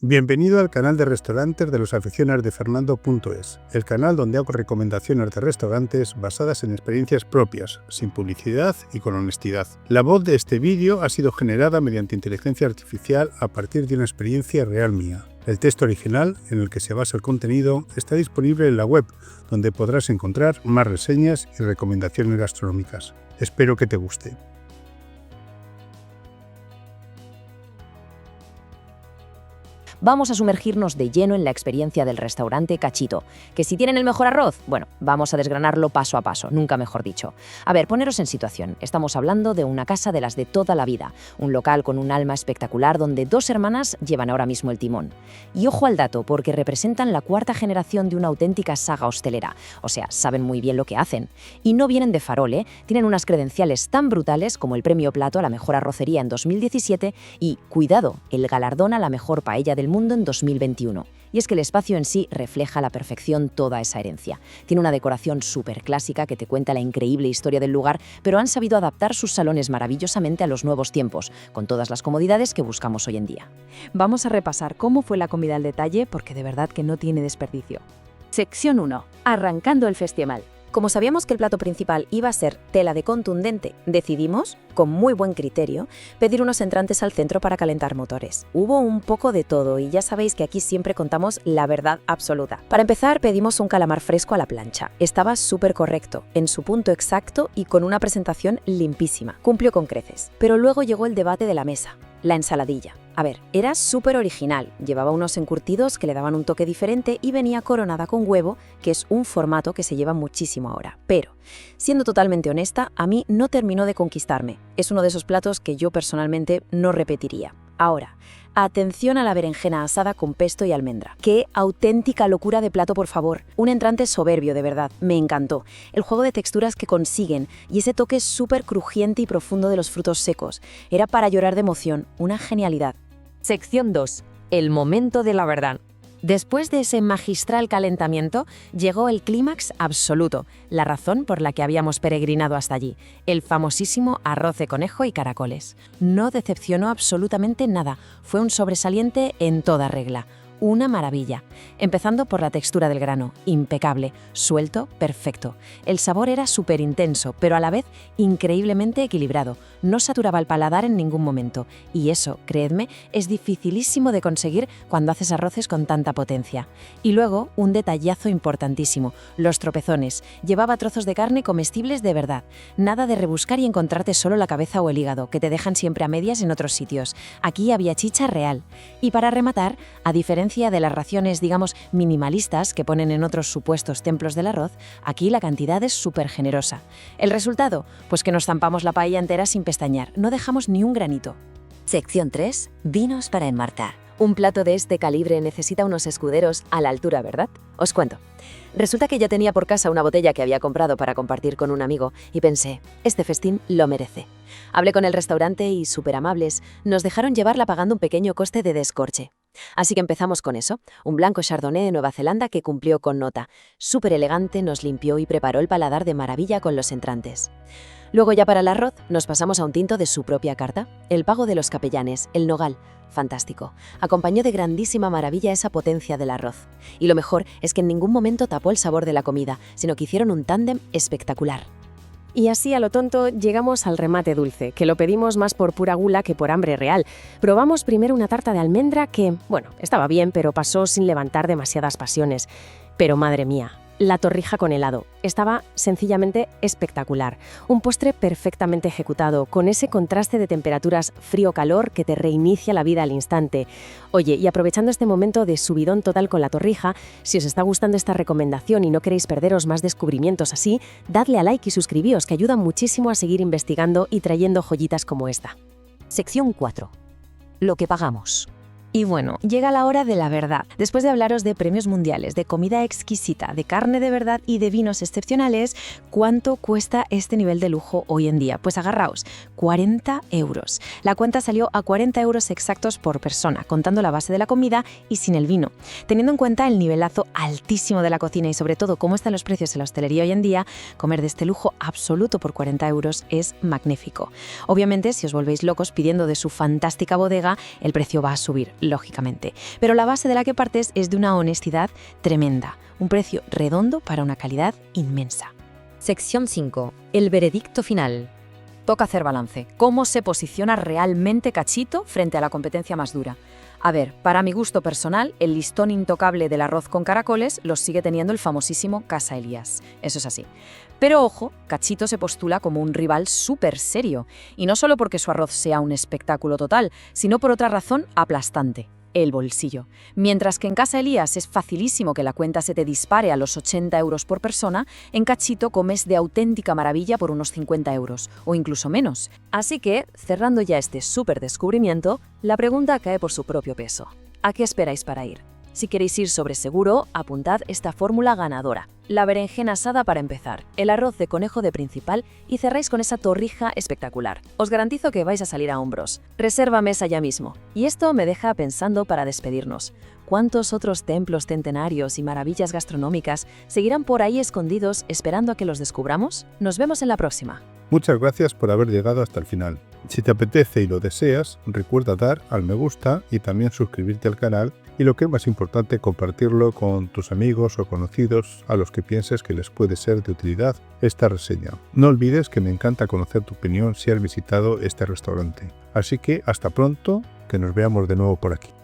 Bienvenido al canal de restaurantes de los aficionados de Fernando.es, el canal donde hago recomendaciones de restaurantes basadas en experiencias propias, sin publicidad y con honestidad. La voz de este vídeo ha sido generada mediante inteligencia artificial a partir de una experiencia real mía. El texto original, en el que se basa el contenido, está disponible en la web, donde podrás encontrar más reseñas y recomendaciones gastronómicas. Espero que te guste. Vamos a sumergirnos de lleno en la experiencia del restaurante Cachito. ¿Que si tienen el mejor arroz? Bueno, vamos a desgranarlo paso a paso, nunca mejor dicho. A ver, poneros en situación. Estamos hablando de una casa de las de toda la vida, un local con un alma espectacular donde dos hermanas llevan ahora mismo el timón. Y ojo al dato, porque representan la cuarta generación de una auténtica saga hostelera. O sea, saben muy bien lo que hacen. Y no vienen de farol, ¿eh? Tienen unas credenciales tan brutales como el premio Plato a la mejor arrocería en 2017 y, cuidado, el galardón a la mejor paella del mundo en 2021. Y es que el espacio en sí refleja a la perfección toda esa herencia. Tiene una decoración súper clásica que te cuenta la increíble historia del lugar, pero han sabido adaptar sus salones maravillosamente a los nuevos tiempos, con todas las comodidades que buscamos hoy en día. Vamos a repasar cómo fue la comida al detalle, porque de verdad que no tiene desperdicio. Sección 1. Arrancando el festival. Como sabíamos que el plato principal iba a ser tela de contundente, decidimos, con muy buen criterio, pedir unos entrantes al centro para calentar motores. Hubo un poco de todo y ya sabéis que aquí siempre contamos la verdad absoluta. Para empezar, pedimos un calamar fresco a la plancha. Estaba súper correcto, en su punto exacto y con una presentación limpísima. Cumplió con creces. Pero luego llegó el debate de la mesa, la ensaladilla. A ver, era súper original, llevaba unos encurtidos que le daban un toque diferente y venía coronada con huevo, que es un formato que se lleva muchísimo ahora. Pero, siendo totalmente honesta, a mí no terminó de conquistarme. Es uno de esos platos que yo personalmente no repetiría. Ahora, atención a la berenjena asada con pesto y almendra. ¡Qué auténtica locura de plato, por favor! Un entrante soberbio, de verdad. Me encantó. El juego de texturas que consiguen y ese toque súper crujiente y profundo de los frutos secos. Era para llorar de emoción. Una genialidad. Sección 2. El momento de la verdad. Después de ese magistral calentamiento, llegó el clímax absoluto, la razón por la que habíamos peregrinado hasta allí, el famosísimo arroz de conejo y caracoles. No decepcionó absolutamente nada, fue un sobresaliente en toda regla. Una maravilla. Empezando por la textura del grano, impecable, suelto, perfecto. El sabor era súper intenso, pero a la vez increíblemente equilibrado. No saturaba el paladar en ningún momento. Y eso, creedme, es dificilísimo de conseguir cuando haces arroces con tanta potencia. Y luego, un detallazo importantísimo, los tropezones. Llevaba trozos de carne comestibles de verdad. Nada de rebuscar y encontrarte solo la cabeza o el hígado, que te dejan siempre a medias en otros sitios. Aquí había chicha real. Y para rematar, a diferencia de las raciones, digamos, minimalistas que ponen en otros supuestos templos del arroz, aquí la cantidad es súper generosa. ¿El resultado? Pues que nos zampamos la paella entera sin pestañear, no dejamos ni un granito. Sección 3. Vinos para enmarcar. Un plato de este calibre necesita unos escuderos a la altura, ¿verdad? Os cuento. Resulta que ya tenía por casa una botella que había comprado para compartir con un amigo y pensé, este festín lo merece. Hablé con el restaurante y, súper amables, nos dejaron llevarla pagando un pequeño coste de descorche. Así que empezamos con eso, un blanco chardonnay de Nueva Zelanda que cumplió con nota. Súper elegante, nos limpió y preparó el paladar de maravilla con los entrantes. Luego ya para el arroz nos pasamos a un tinto de su propia carta, el pago de los capellanes, el nogal. Fantástico. Acompañó de grandísima maravilla esa potencia del arroz. Y lo mejor es que en ningún momento tapó el sabor de la comida, sino que hicieron un tándem espectacular. Y así a lo tonto llegamos al remate dulce, que lo pedimos más por pura gula que por hambre real. Probamos primero una tarta de almendra que, bueno, estaba bien, pero pasó sin levantar demasiadas pasiones. Pero madre mía, la torrija con helado. Estaba sencillamente espectacular. Un postre perfectamente ejecutado, con ese contraste de temperaturas frío-calor que te reinicia la vida al instante. Oye, y aprovechando este momento de subidón total con la torrija, si os está gustando esta recomendación y no queréis perderos más descubrimientos así, dadle a like y suscribíos, que ayuda muchísimo a seguir investigando y trayendo joyitas como esta. Sección 4. Lo que pagamos. Y bueno, llega la hora de la verdad. Después de hablaros de premios mundiales, de comida exquisita, de carne de verdad y de vinos excepcionales, ¿cuánto cuesta este nivel de lujo hoy en día? Pues agarraos, 40 euros. La cuenta salió a 40 euros exactos por persona, contando la base de la comida y sin el vino. Teniendo en cuenta el nivelazo altísimo de la cocina y sobre todo cómo están los precios en la hostelería hoy en día, comer de este lujo absoluto por 40 euros es magnífico. Obviamente, si os volvéis locos pidiendo de su fantástica bodega, el precio va a subir. lógicamente. Pero la base de la que partes es de una honestidad tremenda, un precio redondo para una calidad inmensa. Sección 5. El veredicto final. Toca hacer balance. ¿Cómo se posiciona realmente Cachito frente a la competencia más dura? A ver, para mi gusto personal, el listón intocable del arroz con caracoles lo sigue teniendo el famosísimo Casa Elías. Eso es así. Pero ojo, Cachito se postula como un rival súper serio. Y no solo porque su arroz sea un espectáculo total, sino por otra razón aplastante: el bolsillo. Mientras que en Casa Elías es facilísimo que la cuenta se te dispare a los 80 euros por persona, en Cachito comes de auténtica maravilla por unos 50 euros, o incluso menos. Así que, cerrando ya este súper descubrimiento, la pregunta cae por su propio peso. ¿A qué esperáis para ir? Si queréis ir sobre seguro, apuntad esta fórmula ganadora: la berenjena asada para empezar, el arroz de conejo de principal y cerráis con esa torrija espectacular. Os garantizo que vais a salir a hombros. Reserva mesa ya mismo. Y esto me deja pensando para despedirnos. ¿Cuántos otros templos centenarios y maravillas gastronómicas seguirán por ahí escondidos esperando a que los descubramos? Nos vemos en la próxima. Muchas gracias por haber llegado hasta el final. Si te apetece y lo deseas, recuerda dar al me gusta y también suscribirte al canal, y lo que es más importante, compartirlo con tus amigos o conocidos a los que pienses que les puede ser de utilidad esta reseña. No olvides que me encanta conocer tu opinión si has visitado este restaurante. Así que hasta pronto, que nos veamos de nuevo por aquí.